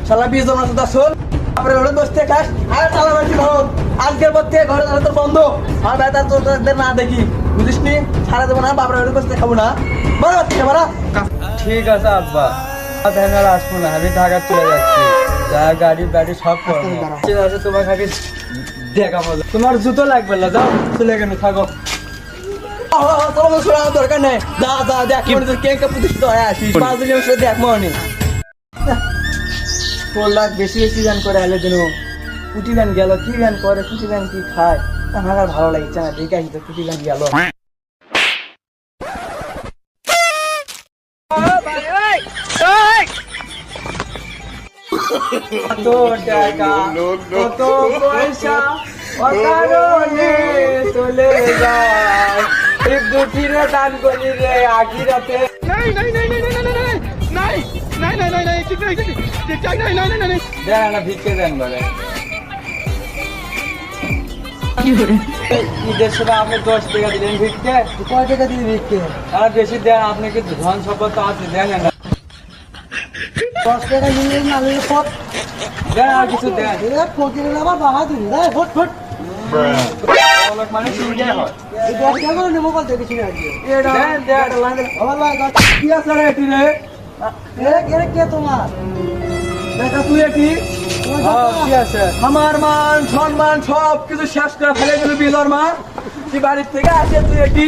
শালা 20 জন আছে শোন তারপরে ওরে বসতে খাস আর শালা বাড়ি ভাগ আজকের পর থেকে ঘরে তাহলে তোর বন্ধ আর বেটা তোদের না দেখি বুঝিস নি সারা দেবো না বাপরে ওরে বসতে খাবো না বড় থেকে বড়। ঠিক আছে আব্বা ধ্যান আর আসবো না, আমি ঢাকা চলে যাচ্ছি, যা গাড়ি বাড়ি সব করবো। ঠিক আছে তোমার খালি দেখা মজা, তোমার জুতো লাগবে না, যাও চলে গেলে থাকো। তোর শোনার দরকার নেই, যা যা দেখ মনে তোর কে কে প্রতিষ্ঠিত হয়ে আসিস 5 দিনের সাথে দেখ মনে 4 লাখ বেশি বেশি গান করে আলে দিন কুটি গান গেল কি গান করে কুটি গান কি খায় আমার আর ভালো লাগছে না দেখে আসি তো কুটি গান গেল। কত টাকা কত পয়সা অকারণে চলে যায় এক দুটিরে দান করি রে আখিরাতে। দেন না ভিক্ষে দেন বলে ঈদের সময় আপনি 10 টাকা দিলেন ভিক্ষে, কয় টাকা দিবি ভিক্ষে? আর বেশি দেন, আপনি কি ধন সম্পদ তো আছে দেন না, 10 টাকা নিয়ে না নিলে সব দেন আর কিছু দেন। ফকিরের আবার বাহা দিবি রে ফট ফট লোক মানে সুবিধা হয়। এই 10 টাকা করে নেবো বলতে কিছু না আজকে দেন দেন আমার ভাই কি আছে রে এটি রে এরে কে তোমার দেখা তুই এটি কি আছে আমার মান সম্মান সব কিছু শেষ করে ফেলে দিল বিলর মা তুই বাড়ির থেকে আসে তুই এটি